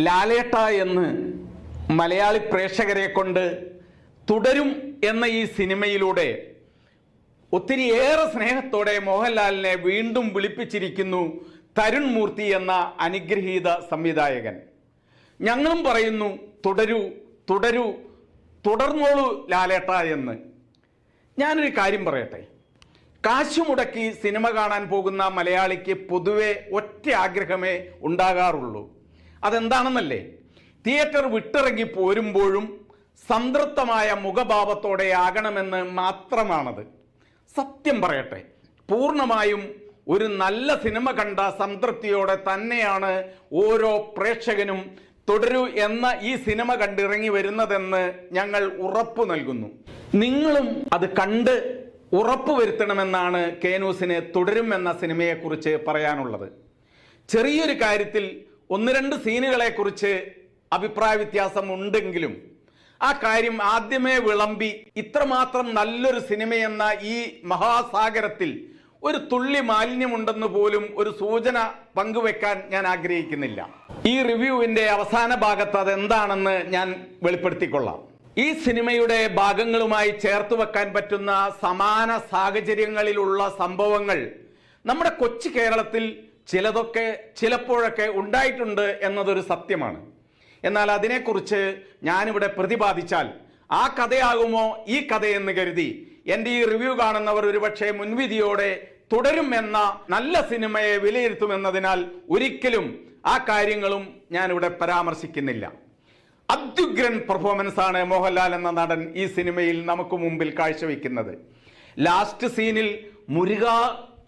ലാലേട്ട എന്ന് മലയാളി പ്രേക്ഷകരെ കൊണ്ട് തുടരും എന്ന ഈ സിനിമയിലൂടെ ഒത്തിരിയേറെ സ്നേഹത്തോടെ മോഹൻലാലിനെ വീണ്ടും വിളിപ്പിച്ചിരിക്കുന്നു തരുൺ മൂർത്തി എന്ന അനുഗ്രഹീത സംവിധായകൻ. ഞങ്ങളും പറയുന്നു തുടരൂ തുടരൂ തുടർന്നോളൂ ലാലേട്ട എന്ന്. ഞാനൊരു കാര്യം പറയട്ടെ, കാശ് മുടക്കി സിനിമ കാണാൻ പോകുന്ന മലയാളിക്ക് പൊതുവെ ഒറ്റ ആഗ്രഹമേ ഉണ്ടാകാറുള്ളൂ. അതെന്താണെന്നല്ലേ? തിയേറ്റർ വിട്ടിറങ്ങി പോരുമ്പോഴും സംതൃപ്തമായ മുഖഭാവത്തോടെ ആകണമെന്ന് മാത്രമാണത്. സത്യം പറയട്ടെ, പൂർണ്ണമായും ഒരു നല്ല സിനിമ കണ്ട സംതൃപ്തിയോടെ തന്നെയാണ് ഓരോ പ്രേക്ഷകനും തുടരൂ എന്ന ഈ സിനിമ കണ്ടിറങ്ങി വരുന്നതെന്ന് ഞങ്ങൾ ഉറപ്പു നൽകുന്നു. നിങ്ങളും അത് കണ്ട് ഉറപ്പുവരുത്തണമെന്നാണ് കേനൂസിന് തുടരും എന്ന സിനിമയെക്കുറിച്ച് പറയാനുള്ളത്. ചെറിയൊരു കാര്യത്തിൽ ഒന്ന് രണ്ട് സീനുകളെക്കുറിച്ച് അഭിപ്രായ വ്യത്യാസം ഉണ്ടെങ്കിലും ആ കാര്യം ആദ്യമേ വിളമ്പി ഇത്രമാത്രം നല്ലൊരു സിനിമയെന്ന ഈ മഹാസാഗരത്തിൽ ഒരു തുള്ളി മാലിന്യമുണ്ടെന്ന് പോലും ഒരു സൂചന പങ്കുവെക്കാൻ ഞാൻ ആഗ്രഹിക്കുന്നില്ല. ഈ റിവ്യൂവിന്റെ അവസാന ഭാഗത്ത് അതെന്താണെന്ന് ഞാൻ വെളിപ്പെടുത്തിക്കൊള്ളാം. ഈ സിനിമയുടെ ഭാഗങ്ങളുമായി ചേർത്ത് വെക്കാൻ പറ്റുന്ന സമാന സാഹചര്യങ്ങളിലുള്ള സംഭവങ്ങൾ നമ്മുടെ കൊച്ചു കേരളത്തിൽ ചിലതൊക്കെ ചിലപ്പോഴൊക്കെ ഉണ്ടായിട്ടുണ്ട് എന്നതൊരു സത്യമാണ്. എന്നാൽ അതിനെക്കുറിച്ച് ഞാനിവിടെ പ്രതിപാദിച്ചാൽ ആ കഥയാകുമോ ഈ കഥയെന്ന് കരുതി എൻ്റെ ഈ റിവ്യൂ കാണുന്നവർ ഒരുപക്ഷെ മുൻവിധിയോടെ തുടരും എന്ന നല്ല സിനിമയെ വിലയിരുത്തുമെന്നതിനാൽ ഒരിക്കലും ആ കാര്യങ്ങളും ഞാനിവിടെ പരാമർശിക്കുന്നില്ല. അത്യുഗ്രൻ പെർഫോമൻസ് ആണ് മോഹൻലാൽ എന്ന നടൻ ഈ സിനിമയിൽ നമുക്ക് മുമ്പിൽ കാഴ്ചവെക്കുന്നത്. ലാസ്റ്റ് സീനിൽ മുരുക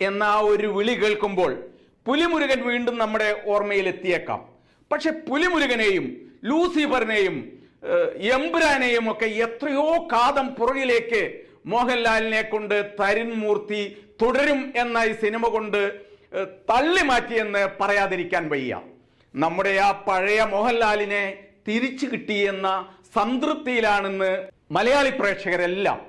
എന്ന ഒരു വിളി കേൾക്കുമ്പോൾ പുലിമുരുകൻ വീണ്ടും നമ്മുടെ ഓർമ്മയിൽ എത്തിയേക്കാം. പക്ഷെ പുലിമുരുകനെയും ലൂസിഫറിനെയും എമ്പുരാനെയും ഒക്കെ എത്രയോ കാതം പുറകിലേക്ക് മോഹൻലാലിനെ കൊണ്ട് തരുൺ മൂർത്തി തുടരും എന്ന ഈ സിനിമ കൊണ്ട് തള്ളി മാറ്റിയെന്ന് പറയാതിരിക്കാൻ വയ്യ. നമ്മുടെ ആ പഴയ മോഹൻലാലിനെ തിരിച്ചു കിട്ടിയെന്ന സംതൃപ്തിയിലാണെന്ന് മലയാളി പ്രേക്ഷകരെല്ലാം.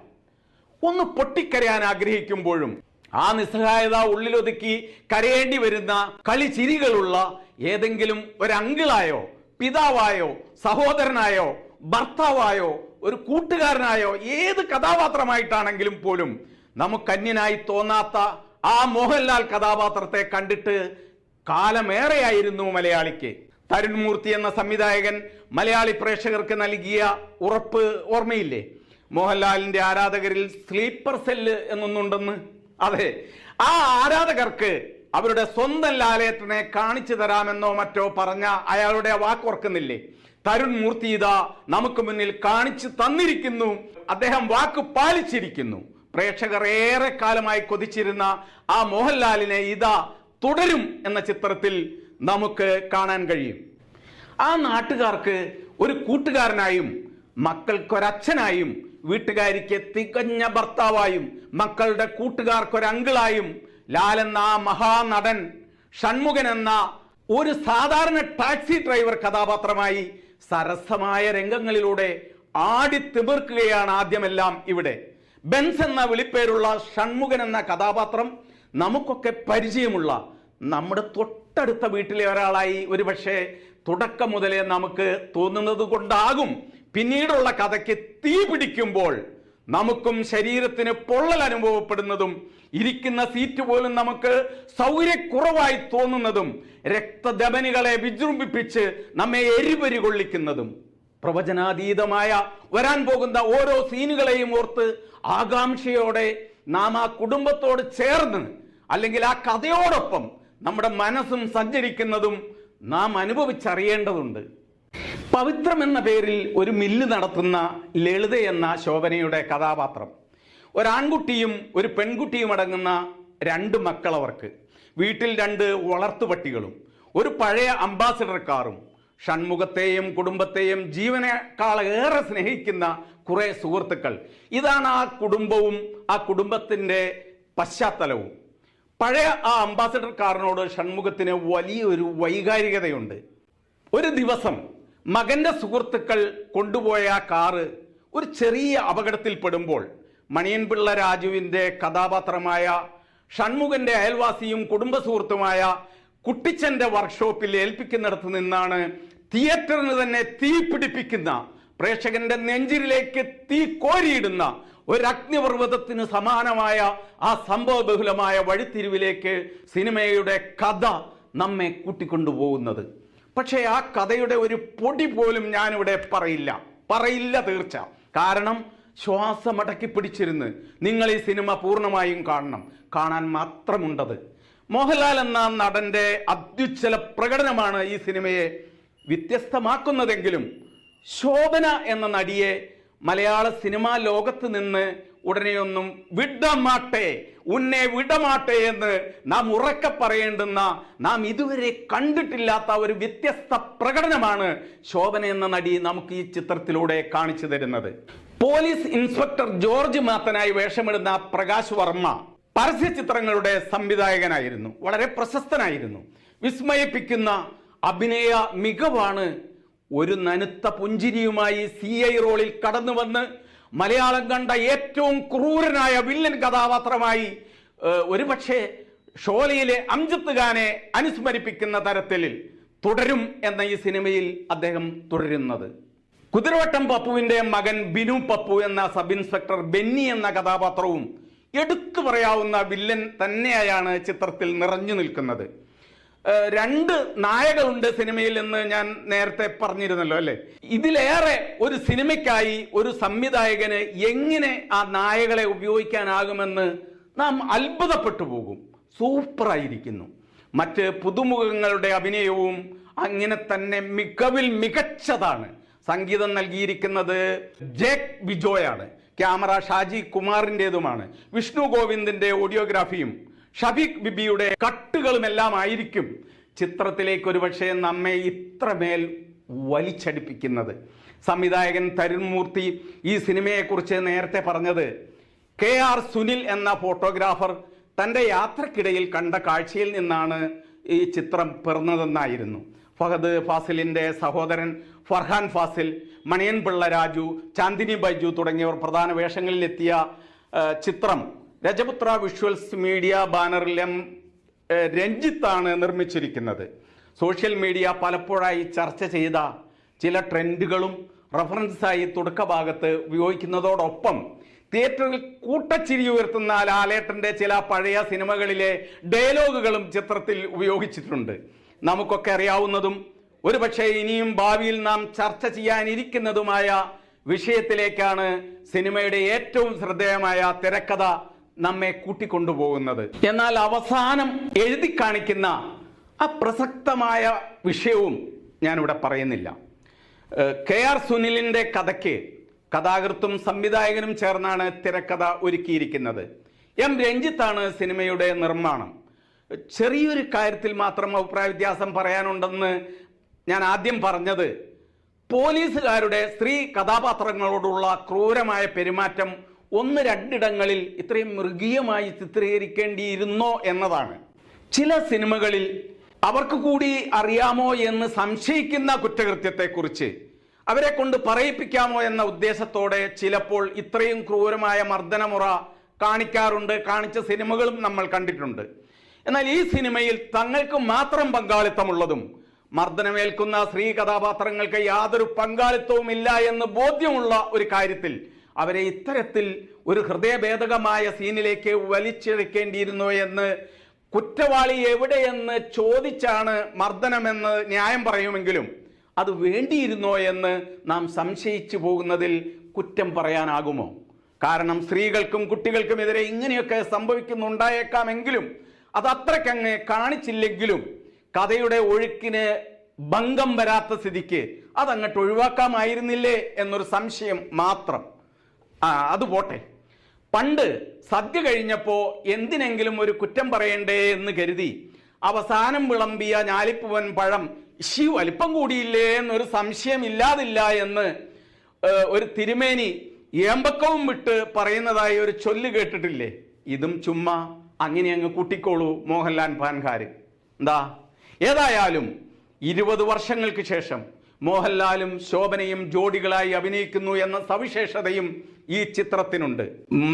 ഒന്ന് പൊട്ടിക്കരയാൻ ആഗ്രഹിക്കുമ്പോഴും ആ നിസ്സഹായത ഉള്ളിലൊതുക്കി കരയേണ്ടി വരുന്ന കളിച്ചിരികളുള്ള ഏതെങ്കിലും ഒരു അങ്കിളായോ പിതാവായോ സഹോദരനായോ ഭർത്താവായോ ഒരു കൂട്ടുകാരനായോ ഏത് കഥാപാത്രമായിട്ടാണെങ്കിലും പോലും നമുക്കന്യനായി തോന്നാത്ത ആ മോഹൻലാൽ കഥാപാത്രത്തെ കണ്ടിട്ട് കാലമേറെയായിരുന്നു മലയാളിക്ക്. തരുൺ മൂർത്തി എന്ന സംവിധായകൻ മലയാളി പ്രേക്ഷകർക്ക് നൽകിയ ഉറപ്പ് ഓർമ്മയില്ലേ? മോഹൻലാലിന്റെ ആരാധകരിൽ സ്ലീപ്പർ സെല്ല് എന്നൊന്നുണ്ടെന്ന്. അതെ, ആ ആരാധകർക്ക് അവരുടെ സ്വന്തം ലാലേട്ടനെ കാണിച്ചു തരാമെന്നോ മറ്റോ പറഞ്ഞ അയാളുടെ വാക്കോർക്കുന്നില്ലേ? തരുൺ മൂർത്തി ഇതാ നമുക്ക് മുന്നിൽ കാണിച്ചു തന്നിരിക്കുന്നു. അദ്ദേഹം വാക്ക് പാലിച്ചിരിക്കുന്നു. പ്രേക്ഷകർ ഏറെ കാലമായി കൊതിച്ചിരുന്ന ആ മോഹൻലാലിനെ ഇതാ തുടരും എന്ന ചിത്രത്തിൽ നമുക്ക് കാണാൻ കഴിയും. ആ നാട്ടുകാർക്ക് ഒരു കൂട്ടുകാരനായും മക്കൾക്കൊരച്ഛനായും വീട്ടുകാരിക്ക് തികഞ്ഞ ഭർത്താവായും മക്കളുടെ കൂട്ടുകാർക്കൊരങ്കിളായും ലാൽ എന്ന ആ മഹാനടൻ ഷൺമുഖൻ എന്ന ഒരു സാധാരണ ടാക്സി ഡ്രൈവർ കഥാപാത്രമായി സരസമായ രംഗങ്ങളിലൂടെ ആടിത്തിമിർക്കുകയാണ് ആദ്യമെല്ലാം ഇവിടെ. ബെൻസ് എന്ന വിളിപ്പേരുള്ള ഷൺമുഖൻ എന്ന കഥാപാത്രം നമുക്കൊക്കെ പരിചയമുള്ള നമ്മുടെ തൊട്ടടുത്ത വീട്ടിലെ ഒരാളായി ഒരുപക്ഷെ തുടക്കം മുതലേ നമുക്ക് തോന്നുന്നത് കൊണ്ടാകും പിന്നീടുള്ള കഥയ്ക്ക് തീ പിടിക്കുമ്പോൾ നമുക്കും ശരീരത്തിന് പൊള്ളൽ അനുഭവപ്പെടുന്നതും ഇരിക്കുന്ന സീറ്റ് പോലും നമുക്ക് സൗകര്യക്കുറവായി തോന്നുന്നതും രക്തധമനികളെ വിജൃംഭിപ്പിച്ച് നമ്മെ എരിപരി കൊള്ളിക്കുന്നതും പ്രവചനാതീതമായ വരാൻ പോകുന്ന ഓരോ സീനുകളെയും ഓർത്ത് ആകാംക്ഷയോടെ നാം ആ കുടുംബത്തോട് ചേർന്ന് അല്ലെങ്കിൽ ആ കഥയോടൊപ്പം നമ്മുടെ മനസ്സും സഞ്ചരിക്കുന്നതും നാം അനുഭവിച്ചറിയേണ്ടതുണ്ട്. പവിത്രം എന്ന പേരിൽ ഒരു മില്ല് നടത്തുന്ന ലളിത എന്ന ശോഭനയുടെ കഥാപാത്രം. ഒരാൺകുട്ടിയും ഒരു പെൺകുട്ടിയും അടങ്ങുന്ന രണ്ട് മക്കളവർക്ക്. വീട്ടിൽ രണ്ട് വളർത്തുപട്ടികളും ഒരു പഴയ അംബാസിഡർ കാറും. ഷൺമുഖത്തെയും കുടുംബത്തെയും ജീവനേക്കാളേറെ സ്നേഹിക്കുന്ന കുറെ സുഹൃത്തുക്കൾ. ഇതാണ് ആ കുടുംബവും ആ കുടുംബത്തിൻ്റെ പശ്ചാത്തലവും. പഴയ ആ അംബാസിഡർ കാറിനോട് ഷൺമുഖത്തിന് വലിയൊരു വൈകാരികതയുണ്ട്. ഒരു ദിവസം മകന്റെ സുഹൃത്തുക്കൾ കൊണ്ടുപോയ ആ കാറ് ഒരു ചെറിയ അപകടത്തിൽപ്പെടുമ്പോൾ മണിയൻപിള്ള രാജുവിൻ്റെ കഥാപാത്രമായ ഷൺമുഖന്റെ അയൽവാസിയും കുടുംബ സുഹൃത്തുമായ കുട്ടിച്ചന്റെ വർക്ക്ഷോപ്പിൽ ഏൽപ്പിക്കുന്നിടത്ത് നിന്നാണ് തിയേറ്ററിന് തന്നെ തീ പിടിപ്പിക്കുന്ന, പ്രേക്ഷകന്റെ നെഞ്ചിലേക്ക് തീ കോരിയിടുന്ന ഒരു അഗ്നിപർവ്വതത്തിന് സമാനമായ ആ സംഭവബഹുലമായ വഴിത്തിരിവിലേക്ക് സിനിമയുടെ കഥ നമ്മെ കൂട്ടിക്കൊണ്ടുപോകുന്നത്. പക്ഷേ ആ കഥയുടെ ഒരു പൊടി പോലും ഞാനിവിടെ പറയില്ല തീർച്ച. കാരണം ശ്വാസമടക്കി പിടിച്ചിരുന്ന് നിങ്ങൾ ഈ സിനിമ പൂർണ്ണമായും കാണാൻ മാത്രമുണ്ടത്. മോഹൻലാൽ എന്ന നടന്റെ അത്യുജ്വല പ്രകടനമാണ് ഈ സിനിമയെ വ്യത്യസ്തമാക്കുന്നതെങ്കിലും ശോഭന എന്ന നടിയെ മലയാള സിനിമാ ലോകത്ത് നിന്ന് ഉടനെയൊന്നും വിടമാട്ടെ എന്ന് നാം ഉറക്കെ പറയേണ്ടുന്ന, നാം ഇതുവരെ കണ്ടിട്ടില്ലാത്ത ഒരു വ്യത്യസ്ത പ്രകടനമാണ് ശോഭന എന്ന നടി നമുക്ക് ഈ ചിത്രത്തിലൂടെ കാണിച്ചു തരുന്നത്. പോലീസ് ഇൻസ്പെക്ടർ ജോർജ് മാത്തനായി വേഷമിടുന്ന പ്രകാശ് വർമ്മ പരസ്യ ചിത്രങ്ങളുടെ സംവിധായകനായിരുന്നു, വളരെ പ്രശസ്തനായിരുന്നു. വിസ്മയിപ്പിക്കുന്ന അഭിനയ മികവാണ്. ഒരു നനുത്ത പുഞ്ചിരിയുമായി CI റോളിൽ കടന്നു വന്ന് മലയാളം കണ്ട ഏറ്റവും ക്രൂരനായ വില്ലൻ കഥാപാത്രമായി ഒരുപക്ഷെ ഷോലയിലെ അംജദ് ഖാനെ അനുസ്മരിപ്പിക്കുന്ന തരത്തിൽ തുടരും എന്ന ഈ സിനിമയിൽ അദ്ദേഹം തുടരുന്നത്. കുതിരവട്ടം പപ്പുവിന്റെ മകൻ ബിനു പപ്പു എന്ന സബ് ഇൻസ്പെക്ടർ ബെന്നി എന്ന കഥാപാത്രവും എടുത്തു പറയാവുന്ന വില്ലൻ തന്നെയായാണ് ചിത്രത്തിൽ നിറഞ്ഞു നിൽക്കുന്നത്. 2 നായകളുണ്ട് സിനിമയിൽ എന്ന് ഞാൻ നേരത്തെ പറഞ്ഞിരുന്നല്ലോ അല്ലെ. ഇതിലേറെ ഒരു സിനിമയ്ക്കായി ഒരു സംവിധായകന് എങ്ങനെ ആ നായകളെ ഉപയോഗിക്കാനാകുമെന്ന് നാം അത്ഭുതപ്പെട്ടു പോകും. സൂപ്പറായിരിക്കുന്നു. മറ്റ് പുതുമുഖങ്ങളുടെ അഭിനയവും അങ്ങനെ തന്നെ മികച്ചതാണ്. സംഗീതം നൽകിയിരിക്കുന്നത് ജേക്ക് ബിജോയാണ്. ക്യാമറ ഷാജി കുമാറിൻ്റെതുമാണ്. വിഷ്ണു ഗോവിന്ദിന്റെ ഓഡിയോഗ്രാഫിയും ഷഫീഖ് ബിബിയുടെ കട്ടുകളുമെല്ലാം ആയിരിക്കും ചിത്രത്തിലേക്ക് ഒരുപക്ഷെ നമ്മെ ഇത്രമേൽ വലിച്ചടിപ്പിക്കുന്നത്. സംവിധായകൻ തരുൺ മൂർത്തി ഈ സിനിമയെക്കുറിച്ച് നേരത്തെ പറഞ്ഞത് KR സുനിൽ എന്ന ഫോട്ടോഗ്രാഫർ തൻ്റെ യാത്രക്കിടയിൽ കണ്ട കാഴ്ചയിൽ നിന്നാണ് ഈ ചിത്രം പിറന്നതെന്നായിരുന്നു. ഫഹദ് ഫാസിലിൻ്റെ സഹോദരൻ ഫർഹാൻ ഫാസിൽ, മണിയൻ പിള്ള രാജു, ചാന്ദിനി ബൈജു തുടങ്ങിയവർ പ്രധാന വേഷങ്ങളിലെത്തിയ ചിത്രം രജപുത്ര വിഷ്വൽസ് മീഡിയ ബാനറിൽ രഞ്ജിത്താണ് നിർമ്മിച്ചിരിക്കുന്നത്. സോഷ്യൽ മീഡിയ പലപ്പോഴായി ചർച്ച ചെയ്ത ചില ട്രെൻഡുകളും റഫറൻസായി തുടക്കഭാഗത്ത് ഉപയോഗിക്കുന്നതോടൊപ്പം തിയേറ്ററിൽ കൂട്ടച്ചിരി ഉയർത്തുന്ന ലാലേട്ടൻ്റെ ചില പഴയ സിനിമകളിലെ ഡയലോഗുകളും ചിത്രത്തിൽ ഉപയോഗിച്ചിട്ടുണ്ട്. നമുക്കൊക്കെ അറിയാവുന്നതും ഒരുപക്ഷെ ഇനിയും ഭാവിയിൽ നാം ചർച്ച ചെയ്യാനിരിക്കുന്നതുമായ വിഷയത്തിലേക്കാണ് സിനിമയുടെ ഏറ്റവും ശ്രദ്ധേയമായ തിരക്കഥ നമ്മെ കൂട്ടിക്കൊണ്ടുപോകുന്നത്. എന്നാൽ അവസാനം എഴുതി കാണിക്കുന്ന ആ പ്രസക്തമായ വിഷയവും ഞാനിവിടെ പറയുന്നില്ല. KR സുനിലിൻ്റെ കഥയ്ക്ക് കഥാകൃത്തും സംവിധായകനും ചേർന്നാണ് തിരക്കഥ ഒരുക്കിയിരിക്കുന്നത്. രഞ്ജിത്താണ് സിനിമയുടെ നിർമ്മാണം. ചെറിയൊരു കാര്യത്തിൽ മാത്രം അഭിപ്രായ വ്യത്യാസം പറയാനുണ്ടെന്ന് ഞാൻ ആദ്യം പറഞ്ഞത്, പോലീസുകാരുടെ സ്ത്രീ കഥാപാത്രങ്ങളോടുള്ള ക്രൂരമായ പെരുമാറ്റം 1-2 ഇടങ്ങളിൽ ഇത്രയും മൃഗീയമായി ചിത്രീകരിക്കേണ്ടിയിരുന്നോ എന്നതാണ്. ചില സിനിമകളിൽ അവർക്ക് കൂടി അറിയാമോ എന്ന് സംശയിക്കുന്ന കുറ്റകൃത്യത്തെക്കുറിച്ച് അവരെ കൊണ്ട് പറയിപ്പിക്കാമോ എന്ന ഉദ്ദേശത്തോടെ ചിലപ്പോൾ ഇത്രയും ക്രൂരമായ മർദ്ദനമുറ കാണിച്ച സിനിമകളും നമ്മൾ കണ്ടിട്ടുണ്ട്. എന്നാൽ ഈ സിനിമയിൽ തങ്ങൾക്ക് മാത്രം പങ്കാളിത്തമുള്ളതും മർദ്ദനമേൽക്കുന്ന സ്ത്രീ കഥാപാത്രങ്ങൾക്ക് യാതൊരു പങ്കാളിത്തവും ഇല്ല എന്ന് ബോധ്യമുള്ള ഒരു കാര്യത്തിൽ അവരെ ഇത്തരത്തിൽ ഒരു ഹൃദയഭേദകമായ സീനിലേക്ക് വലിച്ചിഴക്കേണ്ടിയിരുന്നോ എന്ന്, കുറ്റവാളി എവിടെയെന്ന് ചോദിച്ചാണ് മർദ്ദനമെന്ന് ന്യായം പറയുമെങ്കിലും അത് വേണ്ടിയിരുന്നോ എന്ന് നാം സംശയിച്ചു പോകുന്നതിൽ കുറ്റം പറയാനാകുമോ? കാരണം സ്ത്രീകൾക്കും കുട്ടികൾക്കുമെതിരെ ഇങ്ങനെയൊക്കെ സംഭവിക്കുന്നുണ്ടായേക്കാമെങ്കിലും അത് അത്രയ്ക്കങ്ങ് കാണിച്ചില്ലെങ്കിലും കഥയുടെ ഒഴുക്കിന് ഭംഗം വരാത്ത സ്ഥിതിക്ക് അതങ്ങോട്ട് ഒഴിവാക്കാമായിരുന്നില്ലേ എന്നൊരു സംശയം മാത്രം. അത് പോട്ടെ. പണ്ട് സദ്യ കഴിഞ്ഞപ്പോൾ എന്തിനെങ്കിലും ഒരു കുറ്റം പറയണ്ടേ എന്ന് കരുതി അവസാനം വിളമ്പിയ ഞാലിപ്പൂവൻ പഴം വലിപ്പം കൂടിയില്ലേ എന്നൊരു സംശയം ഇല്ലാതില്ല എന്ന് ഒരു തിരുമേനി ഏമ്പക്കവും വിട്ട് പറയുന്നതായി ഒരു ചൊല്ല് കേട്ടിട്ടില്ലേ? ഇതും ചുമ്മാ അങ്ങനെ അങ്ങ് കൂട്ടിക്കോളൂ മോഹൻലാൽ ഫാൻകാര്. ഏതായാലും 20 വർഷങ്ങൾക്ക് ശേഷം മോഹൻലാലും ശോഭനയും ജോഡികളായി അഭിനയിക്കുന്നു എന്ന സവിശേഷതയും ഈ ചിത്രത്തിനുണ്ട്.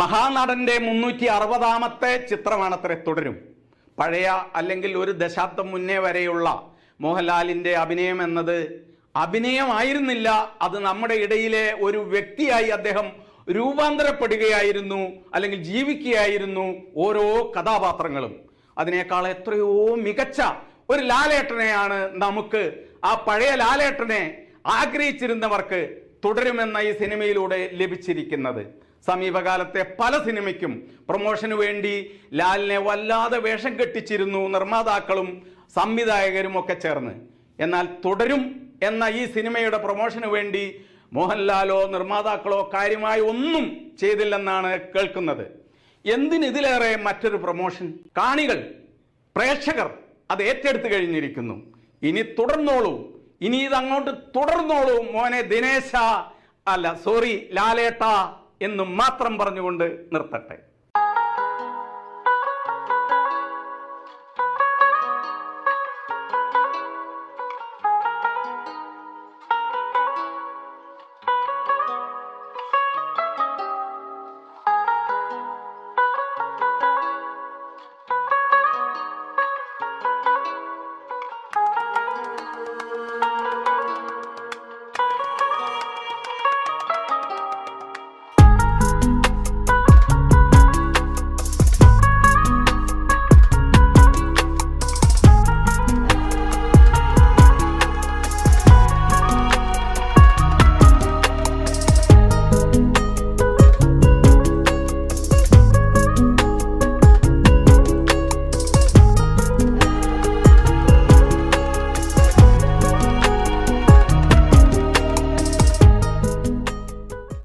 മഹാനടന്റെ 360ാമത്തെ ചിത്രമാണത്രേ തുടരും. പഴയ അല്ലെങ്കിൽ ഒരു ദശാബ്ദം മുന്നേ വരെയുള്ള മോഹൻലാലിൻ്റെ അഭിനയം എന്നത് അഭിനയമായിരുന്നില്ല, അത് നമ്മുടെ ഇടയിലെ ഒരു വ്യക്തിയായി അദ്ദേഹം രൂപാന്തരപ്പെടുകയായിരുന്നു, അല്ലെങ്കിൽ ജീവിക്കുകയായിരുന്നു ഓരോ കഥാപാത്രങ്ങളും. അതിനേക്കാൾ എത്രയോ മികച്ച ഒരു ലാലേട്ടനെയാണ് നമുക്ക്, ആ പഴയ ലാലേട്ടനെ ആഗ്രഹിച്ചിരുന്നവർക്ക് തുടരുമെന്ന ഈ സിനിമയിലൂടെ ലഭിച്ചിരിക്കുന്നത്. സമീപകാലത്തെ പല സിനിമയ്ക്കും പ്രൊമോഷന് വേണ്ടി ലാലിനെ വല്ലാതെ വേഷം കെട്ടിച്ചിരുന്നു നിർമ്മാതാക്കളും സംവിധായകരും ഒക്കെ ചേർന്ന്. എന്നാൽ തുടരും എന്ന ഈ സിനിമയുടെ പ്രൊമോഷന് വേണ്ടി മോഹൻലാലോ നിർമ്മാതാക്കളോ കാര്യമായി ഒന്നും ചെയ്തില്ലെന്നാണ് കേൾക്കുന്നത്. എന്തിനിതിലേറെ മറ്റൊരു പ്രൊമോഷൻ, കാണികൾ, പ്രേക്ഷകർ അത് ഏറ്റെടുത്തു കഴിഞ്ഞിരിക്കുന്നു. ഇനി തുടർന്നോളൂ, ഇനി ഇതങ്ങോട്ട് തുടർന്നോളൂ മോനെ ദിനേശ, ലാലേട്ട എന്ന് മാത്രം പറഞ്ഞുകൊണ്ട് നിർത്തട്ടെ.